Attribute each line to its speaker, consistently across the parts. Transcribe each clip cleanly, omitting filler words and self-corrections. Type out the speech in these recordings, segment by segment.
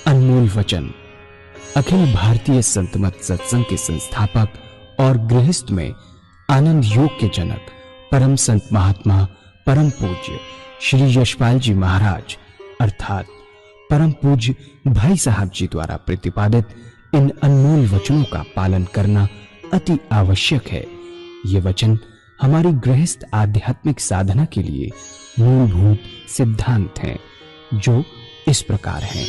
Speaker 1: अनमोल वचन अखिल भारतीय संत मत सत्संग के संस्थापक और गृहस्थ में आनंद योग के जनक परम संत महात्मा परम पूज्य श्री यशपाल जी महाराज अर्थात परम पूज्य भाई साहब जी द्वारा प्रतिपादित इन अनमोल वचनों का पालन करना अति आवश्यक है। ये वचन हमारी गृहस्थ आध्यात्मिक साधना के लिए मूलभूत सिद्धांत हैं, जो इस प्रकार हैं।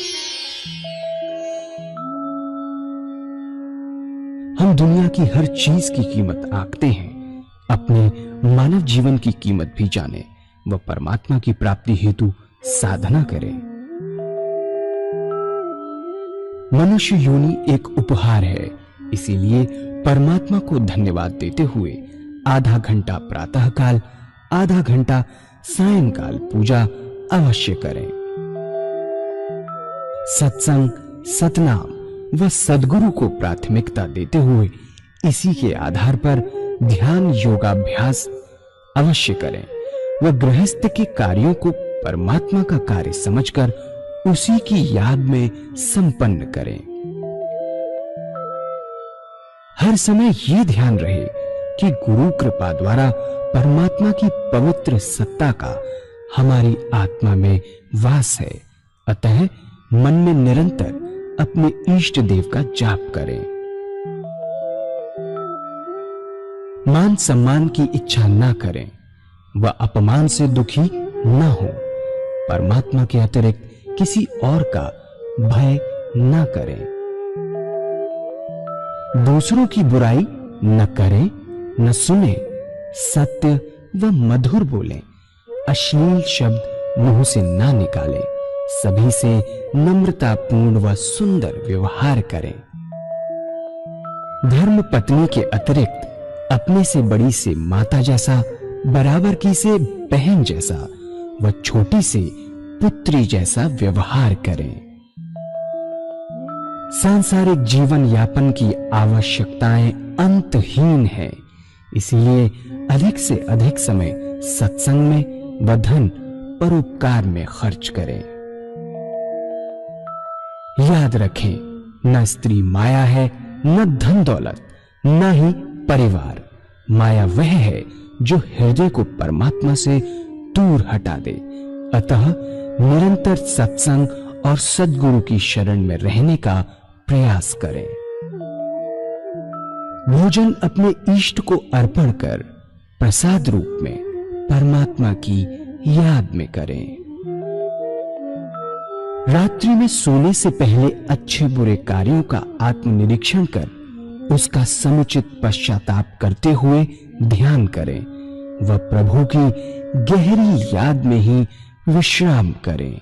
Speaker 1: हम दुनिया की हर चीज की कीमत आंकते हैं, अपने मानव जीवन की कीमत भी जाने व परमात्मा की प्राप्ति हेतु साधना करें। मनुष्य योनि एक उपहार है, इसीलिए परमात्मा को धन्यवाद देते हुए आधा घंटा प्रातःकाल, आधा घंटा सायंकाल पूजा अवश्य करें। सत्संग, सतनाम व सद्गुरु को प्राथमिकता देते हुए इसी के आधार पर ध्यान योगाभ्यास अवश्य करें व गृहस्थ के कार्यों को परमात्मा का कार्य समझकर उसी की याद में संपन्न करें। हर समय ये ध्यान रहे कि गुरु कृपा द्वारा परमात्मा की पवित्र सत्ता का हमारी आत्मा में वास है, अतः मन में निरंतर अपने इष्ट देव का जाप करें। मान सम्मान की इच्छा ना करें व अपमान से दुखी न हो। परमात्मा के अतिरिक्त किसी और का भय न करें। दूसरों की बुराई न करें, न सुने, सत्य व मधुर बोलें, अश्लील शब्द मुंह से ना निकालें, सभी से नम्रतापूर्ण व सुंदर व्यवहार करें। धर्म पत्नी के अतिरिक्त अपने से बड़ी से माता जैसा, बराबर की से बहन जैसा व छोटी से पुत्री जैसा व्यवहार करें। सांसारिक जीवन यापन की आवश्यकताएं अंतहीन है, इसलिए अधिक से अधिक समय सत्संग में व धन परोपकार में खर्च करें। याद रखें, न स्त्री माया है, न धन दौलत, न ही परिवार। माया वह है जो हृदय को परमात्मा से दूर हटा दे। अतः निरंतर सत्संग और सद्गुरु की शरण में रहने का प्रयास करें। भोजन अपने इष्ट को अर्पण कर प्रसाद रूप में परमात्मा की याद में करें। रात्रि में सोने से पहले अच्छे बुरे कार्यों का आत्मनिरीक्षण कर उसका समुचित पश्चाताप करते हुए ध्यान करें व प्रभु की गहरी याद में ही विश्राम करें।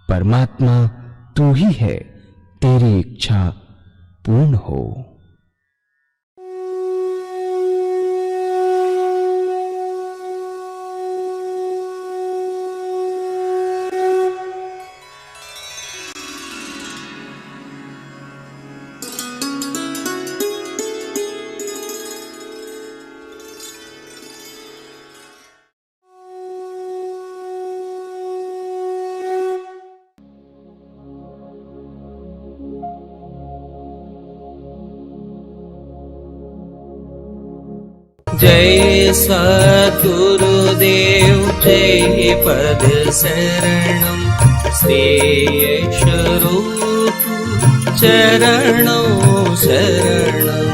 Speaker 1: परमात्मा तू ही है, तेरी इच्छा पूर्ण हो।
Speaker 2: जय सद्गुरुदेव जय पद शरणं श्रेयस्वरूप चरणों शरणं।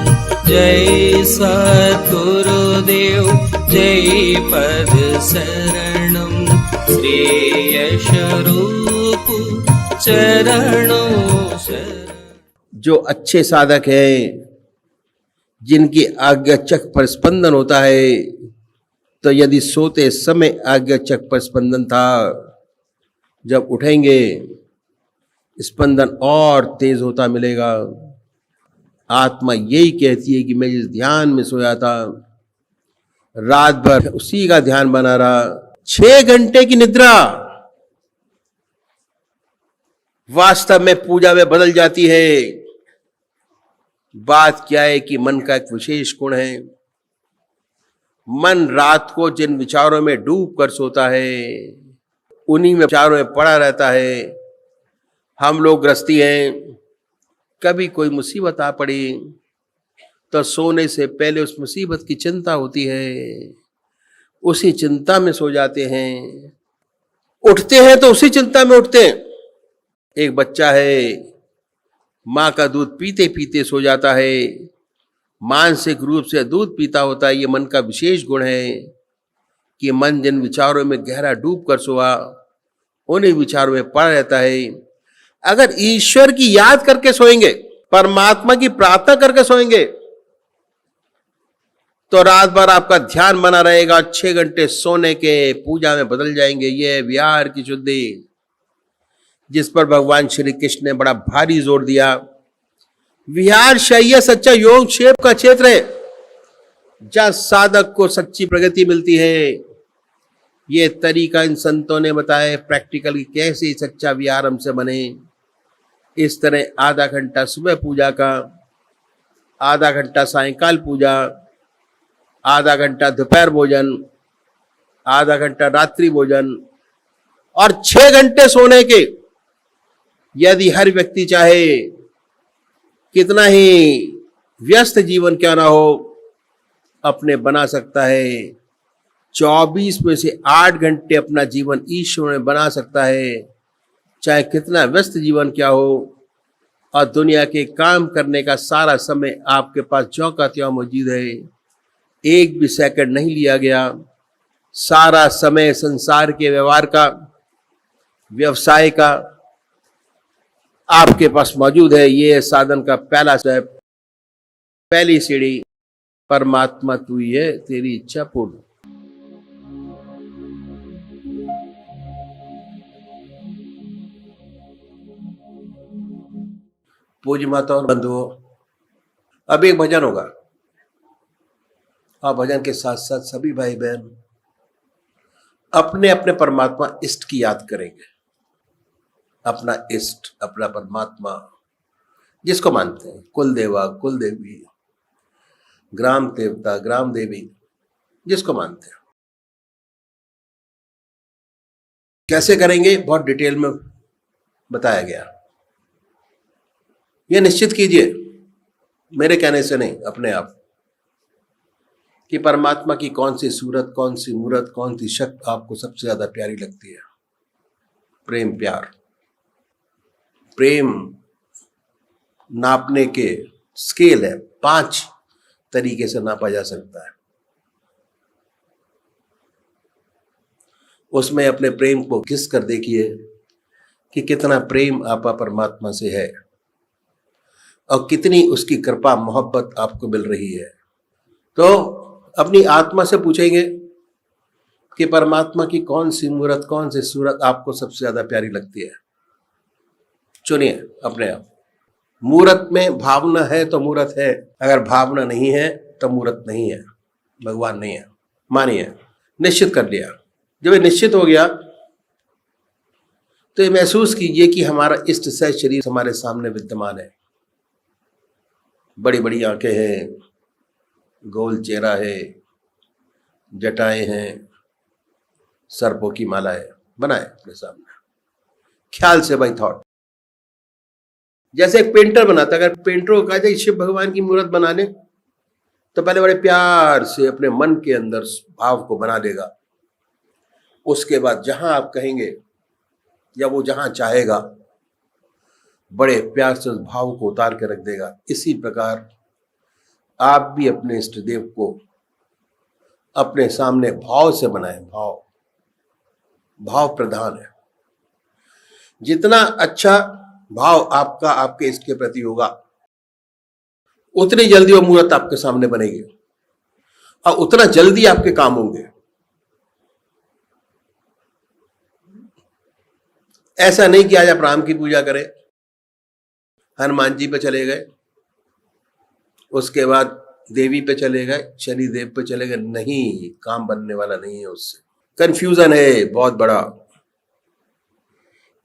Speaker 2: जय सद्गुरुदेव जय पद शरणं श्रेयस्वरूप चरणों शरणं।
Speaker 3: जो अच्छे साधक हैं, जिनकी आज्ञाचक्र पर स्पंदन होता है, तो यदि सोते समय आज्ञाचक्र पर स्पंदन था, जब उठेंगे स्पंदन और तेज होता मिलेगा। आत्मा यही कहती है कि मैं जिस ध्यान में सोया था, रात भर उसी का ध्यान बना रहा। 6 घंटे की निद्रा वास्तव में पूजा में बदल जाती है। बात क्या है कि मन का एक विशेष गुण है। मन रात को जिन विचारों में डूब कर सोता है, उन्हीं में विचारों में पड़ा रहता है। हम लोग गृहस्थी हैं, कभी कोई मुसीबत आ पड़ी तो सोने से पहले उस मुसीबत की चिंता होती है, उसी चिंता में सो जाते हैं। उठते हैं तो उसी चिंता में उठते हैं। एक बच्चा है, माँ का दूध पीते पीते सो जाता है, मानसिक रूप से दूध पीता होता है। ये मन का विशेष गुण है कि मन जिन विचारों में गहरा डूब कर सोआ, उन्हीं विचारों में पड़ा रहता है। अगर ईश्वर की याद करके सोएंगे, परमात्मा की प्रार्थना करके सोएंगे, तो रात भर आपका ध्यान बना रहेगा। 6 घंटे सोने के पूजा में बदल जाएंगे। ये विहार की शुद्धि, जिस पर भगवान श्री कृष्ण ने बड़ा भारी जोर दिया। विहार शैया सच्चा योग क्षेप का क्षेत्र है, जहां साधक को सच्ची प्रगति मिलती है। ये तरीका इन संतों ने बताया प्रैक्टिकल की कैसे सच्चा विहार हमसे बने। इस तरह आधा घंटा सुबह पूजा का, आधा घंटा सायंकाल पूजा, आधा घंटा दोपहर भोजन, आधा घंटा रात्रि भोजन और 6 घंटे सोने के। यदि हर व्यक्ति चाहे, कितना ही व्यस्त जीवन क्यों ना हो, अपने बना सकता है। 24 में से 8 घंटे अपना जीवन ईश्वर में बना सकता है, चाहे कितना व्यस्त जीवन क्या हो। और दुनिया के काम करने का सारा समय आपके पास ज्यों का त्यों मौजूद है, एक भी सेकंड नहीं लिया गया। सारा समय संसार के व्यवहार का, व्यवसाय का आपके पास मौजूद है। ये साधन का पहला स्टेप, पहली सीढ़ी। परमात्मा तू ही है, तेरी इच्छा पूर्ण। पूज्य माता और बंधुओं, अब एक भजन होगा और भजन के साथ साथ सभी भाई बहन अपने अपने परमात्मा इष्ट की याद करेंगे। अपना इष्ट, अपना परमात्मा, जिसको मानते हैं, कुल देवा, कुल देवी, ग्राम देवता, ग्राम देवी, जिसको मानते हैं। कैसे करेंगे बहुत डिटेल में बताया गया। यह निश्चित कीजिए, मेरे कहने से नहीं, अपने आप, कि परमात्मा की कौन सी सूरत, कौन सी मूरत, कौन सी शक्ति आपको सबसे ज्यादा प्यारी लगती है। प्रेम, प्यार। प्रेम नापने के स्केल है, 5 तरीके से नापा जा सकता है। उसमें अपने प्रेम को घिस कर देखिए कि कितना प्रेम आपका परमात्मा से है और कितनी उसकी कृपा मोहब्बत आपको मिल रही है। तो अपनी आत्मा से पूछेंगे कि परमात्मा की कौन सी मूरत, कौन सी सूरत आपको सबसे ज्यादा प्यारी लगती है। चुनिए अपने आप। मूरत में भावना है तो मूरत है, अगर भावना नहीं है तो मूरत नहीं है, भगवान नहीं है। मानिए, निश्चित कर लिया। जब ये निश्चित हो गया तो ये महसूस कीजिए कि हमारा इष्ट सह शरीर हमारे सामने विद्यमान है। बड़ी बड़ी आंखें हैं, गोल चेहरा है, जटाएं हैं, सर्पों की माला है, बनाए अपने सामने ख्याल से, बाय थॉट। जैसे एक पेंटर बनाता, अगर पेंटर को कहा जाए शिव भगवान की मूर्त बनाने, तो पहले बड़े प्यार से अपने मन के अंदर भाव को बना देगा। उसके बाद जहां आप कहेंगे या वो जहां चाहेगा, बड़े प्यार से उस भाव को उतार के रख देगा। इसी प्रकार आप भी अपने इष्ट देव को अपने सामने भाव से बनाएं। भाव, भाव प्रधान है। जितना अच्छा भाव आपका आपके इष्ट के प्रति होगा, उतनी जल्दी वो मूर्त आपके सामने बनेगी और उतना जल्दी आपके काम होंगे। ऐसा नहीं कि आज आप राम की पूजा करें, हनुमान जी पे चले गए, उसके बाद देवी पे चले गए, शनि देव पे चले गए। नहीं, काम बनने वाला नहीं है उससे। कंफ्यूजन है बहुत बड़ा।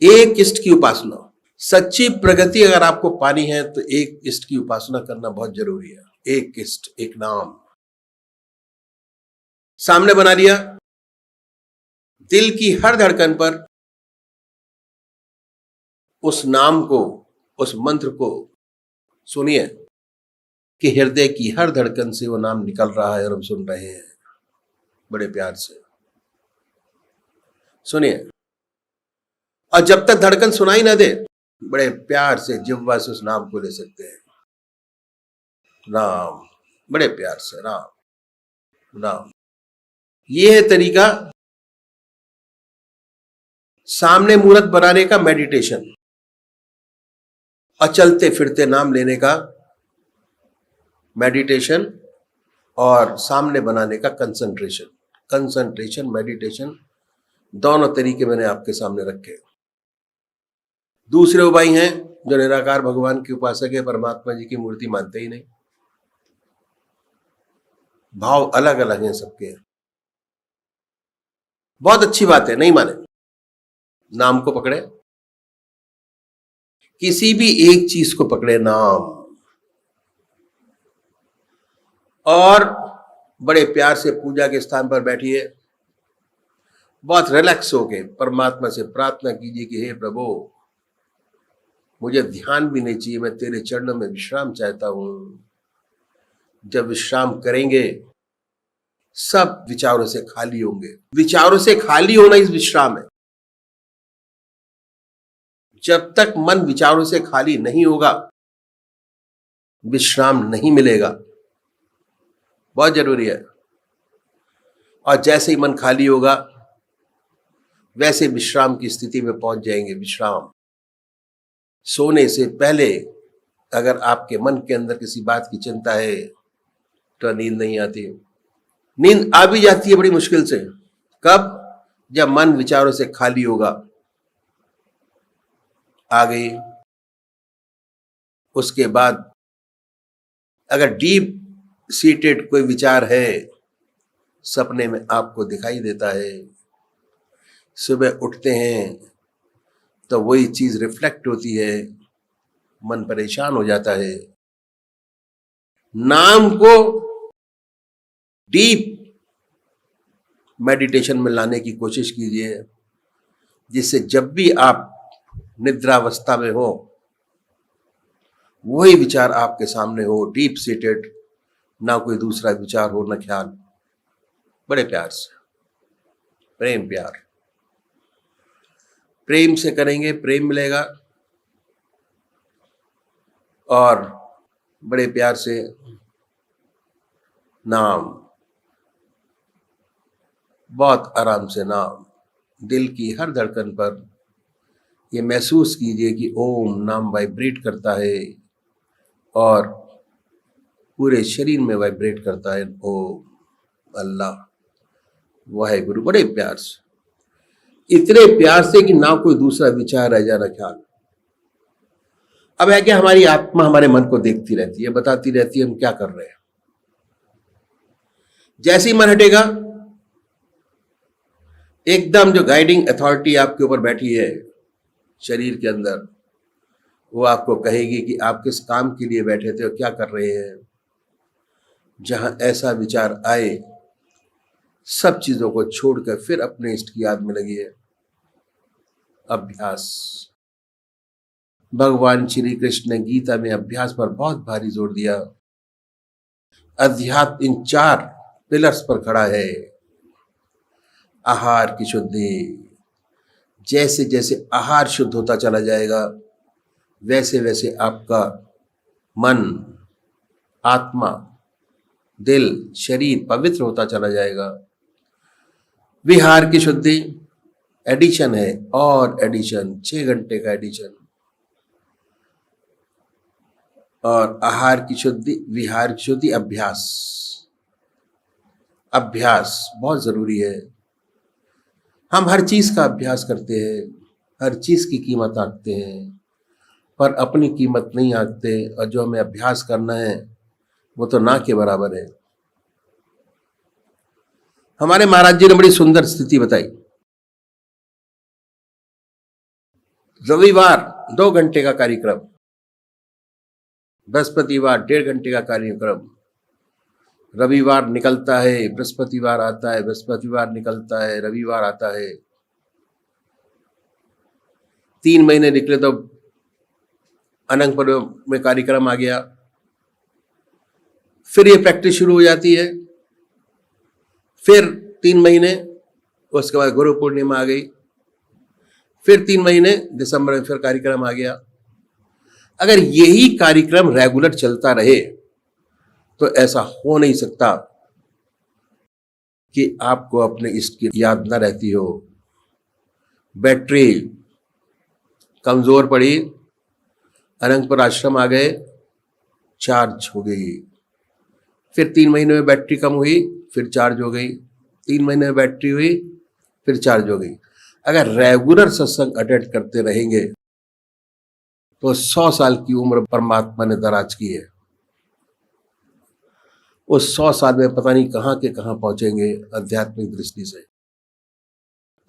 Speaker 3: एक इष्ट की उपासना, सच्ची प्रगति अगर आपको पानी है तो एक इष्ट की उपासना करना बहुत जरूरी है। एक इष्ट, एक नाम सामने बना लिया, दिल की हर धड़कन पर उस नाम को, उस मंत्र को सुनिए कि हृदय की हर धड़कन से वो नाम निकल रहा है और हम सुन रहे हैं बड़े प्यार से। सुनिए, और जब तक धड़कन सुनाई ना दे, बड़े प्यार से जिह्वा से उस नाम को ले सकते हैं। राम, बड़े प्यार से राम राम। ये है तरीका सामने मूर्त बनाने का मेडिटेशन, और चलते फिरते नाम लेने का मेडिटेशन, और सामने बनाने का कंसंट्रेशन। कंसंट्रेशन, मेडिटेशन, दोनों तरीके मैंने आपके सामने रखे। दूसरे उपाय हैं जो निराकार भगवान के उपासक है, परमात्मा जी की मूर्ति मानते ही नहीं, भाव अलग अलग हैं सबके। बहुत अच्छी बात है, नहीं माने, नाम को पकड़े, किसी भी एक चीज को पकड़े नाम, और बड़े प्यार से पूजा के स्थान पर बैठिए, बहुत रिलैक्स होके परमात्मा से प्रार्थना कीजिए कि हे प्रभु, मुझे ध्यान भी नहीं चाहिए, मैं तेरे चरणों में विश्राम चाहता हूं। जब विश्राम करेंगे सब विचारों से खाली होंगे। विचारों से खाली होना इस विश्राम है। जब तक मन विचारों से खाली नहीं होगा, विश्राम नहीं मिलेगा। बहुत जरूरी है। और जैसे ही मन खाली होगा, वैसे विश्राम की स्थिति में पहुंच जाएंगे। विश्राम, सोने से पहले अगर आपके मन के अंदर किसी बात की चिंता है तो नींद नहीं आती। नींद आ भी जाती है बड़ी मुश्किल से। कब? जब मन विचारों से खाली होगा। आ गई। उसके बाद अगर डीप सीटेड कोई विचार है, सपने में आपको दिखाई देता है, सुबह उठते हैं तो वही चीज रिफ्लेक्ट होती है, मन परेशान हो जाता है। नाम को डीप मेडिटेशन में लाने की कोशिश कीजिए, जिससे जब भी आप निद्रावस्था में हो, वही विचार आपके सामने हो, डीप सीटेड, ना कोई दूसरा विचार हो, ना ख्याल। बड़े प्यार से, प्रेम प्यार, प्रेम से करेंगे, प्रेम मिलेगा। और बड़े प्यार से नाम, बहुत आराम से नाम, दिल की हर धड़कन पर ये महसूस कीजिए कि ओम नाम वाइब्रेट करता है और पूरे शरीर में वाइब्रेट करता है। ओम, अल्लाह, वाहेगुरु। बड़े प्यार से, इतने प्यार से कि ना कोई दूसरा विचार रह जाना, ख्याल। अब है कि हमारी आत्मा हमारे मन को देखती रहती है, बताती रहती है हम क्या कर रहे हैं। जैसे ही मन हटेगा, एकदम जो गाइडिंग अथॉरिटी आपके ऊपर बैठी है शरीर के अंदर, वो आपको कहेगी कि आप किस काम के लिए बैठे थे और क्या कर रहे हैं। जहां ऐसा विचार आए, सब चीजों को छोड़कर फिर अपने इष्ट की याद में लगी है। अभ्यास, भगवान श्री कृष्ण ने गीता में अभ्यास पर बहुत भारी जोर दिया। अध्यात्म इन 4 पिलर्स पर खड़ा है। आहार की शुद्धि, जैसे जैसे आहार शुद्ध होता चला जाएगा, वैसे वैसे आपका मन, आत्मा, दिल, शरीर पवित्र होता चला जाएगा। विहार की शुद्धि, एडिशन है, और एडिशन, 6 घंटे का एडिशन। और आहार की शुद्धि, विहार की शुद्धि, अभ्यास। अभ्यास बहुत जरूरी है। हम हर चीज का अभ्यास करते हैं, हर चीज की कीमत आंकते हैं, पर अपनी कीमत नहीं आंकते। और जो हमें अभ्यास करना है वो तो ना के बराबर है। हमारे महाराज जी ने बड़ी सुंदर स्थिति बताई। रविवार 2 घंटे का कार्यक्रम, बृहस्पतिवार 1.5 घंटे का कार्यक्रम। रविवार निकलता है, बृहस्पतिवार आता है, बृहस्पतिवार निकलता है, रविवार आता है। 3 महीने निकले तो अनंग पर्व में कार्यक्रम आ गया, फिर ये प्रैक्टिस शुरू हो जाती है, फिर 3 महीने, उसके बाद गुरु पूर्णिमा आ गई, फिर 3 महीने दिसंबर में फिर कार्यक्रम आ गया। अगर यही कार्यक्रम रेगुलर चलता रहे तो ऐसा हो नहीं सकता कि आपको अपने इष्ट की याद न रहती हो। बैटरी कमजोर पड़ी, अनंतपुर आश्रम आ गए, चार्ज हो गई, फिर 3 महीने में बैटरी कम हुई, फिर चार्ज हो गई, 3 महीने में बैटरी हुई, फिर चार्ज हो गई। अगर रेगुलर सत्संग अटेंड करते रहेंगे तो 100 साल की उम्र परमात्मा ने दराज की है। उस 100 साल में पता नहीं कहां के कहां पहुंचेंगे आध्यात्मिक दृष्टि से।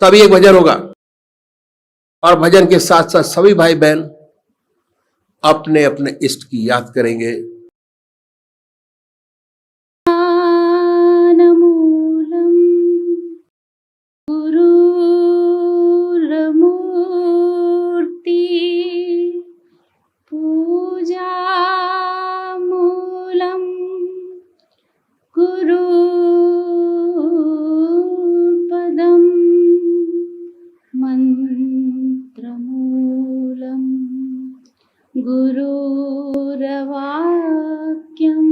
Speaker 3: तभी एक भजन होगा, और भजन के साथ साथ सभी भाई बहन अपने अपने इष्ट की याद करेंगे।
Speaker 4: गुरुर्वाक्यं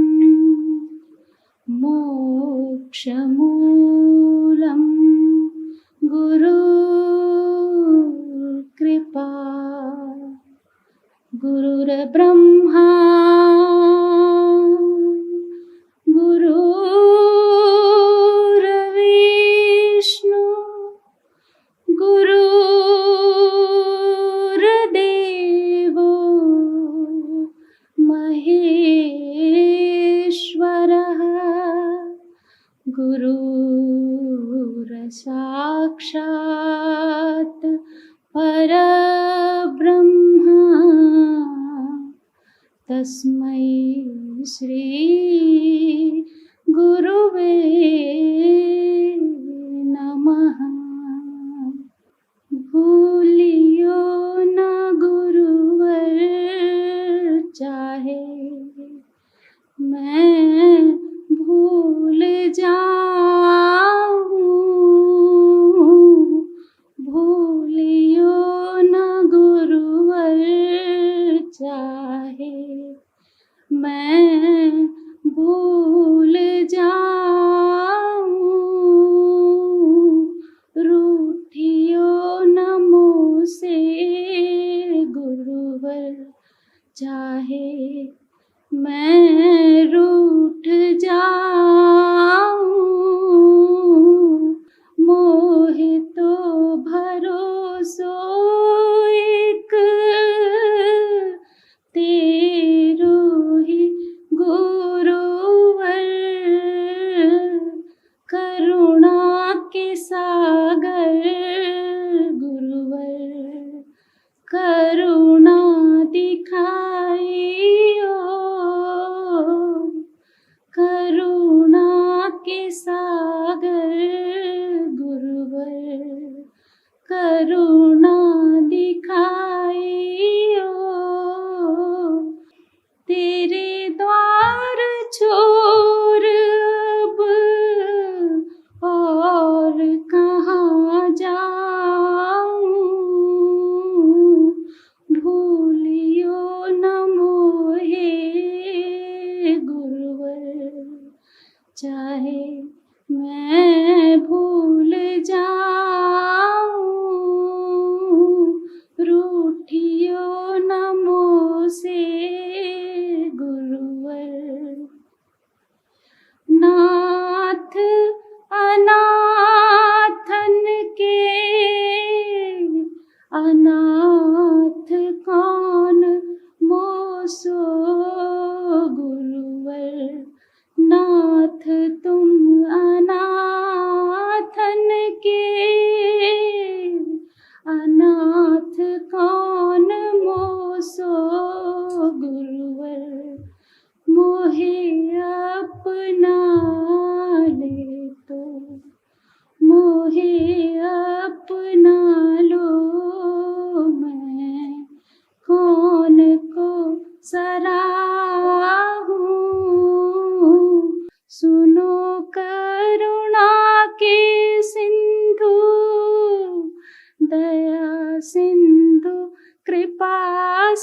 Speaker 4: मोक्षमूलं गुरुर्कृपा। गुरुर्ब्रह्मा गुरुर्विष्णु गुरुर्देवो महेश्वरः। गुरुर्साक्षात् परब्रह्म तस्मै श्री गुरुवे नमः। भूलियो न गुरुवर चाहे मैं भूल जाऊं। भूलियो न गुरुवर चाहे मैं भूल जाऊं। रूठियो न मुँह से गुरुवर चाहे मैं रूठ जाऊं। मोहे तो भरोसो एक तेरो ही गुरुवर। करुणा के सागर गुरुवर करुणा दिखाइयो। करुणा के सागर गुरुवर करुणा दिखाइयो। तेरे द्वार छोड़ अब और कहाँ जाऊं। भूलियो न मोहे गुरुवर चाहे मैं भूल जाऊं। रूठियो न मोह से गुरुवर। नाथ अनाथन के अनाथ कौन मोसो गुरुवर। नाथ तुम अनाथन के अनाथ कौन मोसो गुरुवर। मोहे अपना ले तो मोहे अपना लो सिंधु कृपा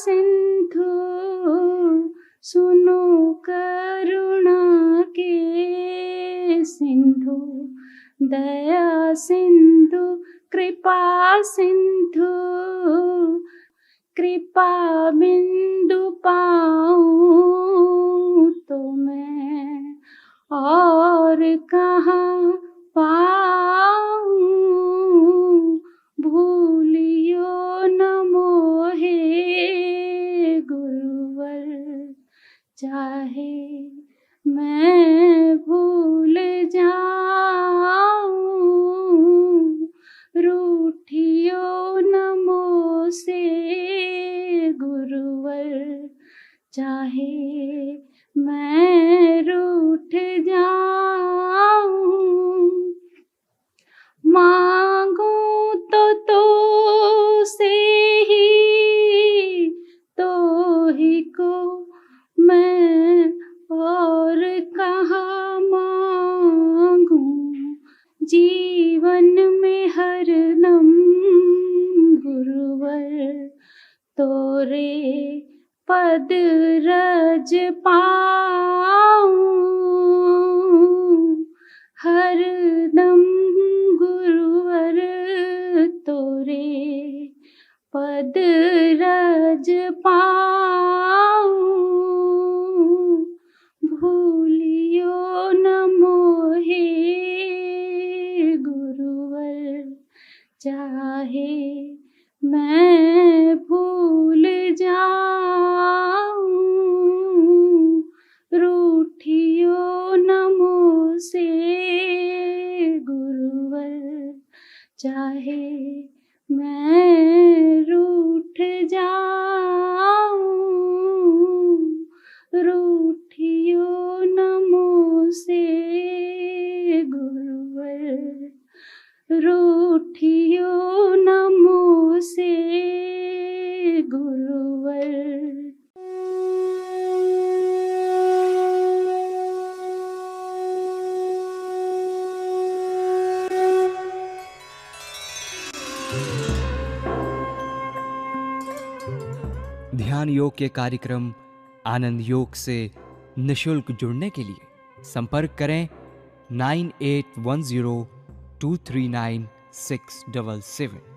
Speaker 4: सिंधु सुनो करुणा के सिंधु दया सिंधु कृपा सिंधु कृपा बिंदु पाऊं तो मैं और कहाँ पाऊं भूलियो न मोहे गुरुवर चाहे मैं भूल जाऊं रूठियो न मोसे गुरुवर चाहे मैं रूठ जाऊं मांगू तो से ही को मैं और कहाँ मांगू जीवन में हरदम गुरुवर तोरे पद रज पाऊं हरदम गुरुवर तोरे पद रज पाऊं भूलियो न मोहे गुरुवर चाहे मैं भूल जाऊं रूठियो न मोसे गुरुवर चाहे मैं रूठ जाऊं रूठियो न मोसे गुरुवर रूठियो न मोसे गुरुवर।
Speaker 1: ध्यान योग के कार्यक्रम आनंद योग से निशुल्क जुड़ने के लिए संपर्क करें 9810239677।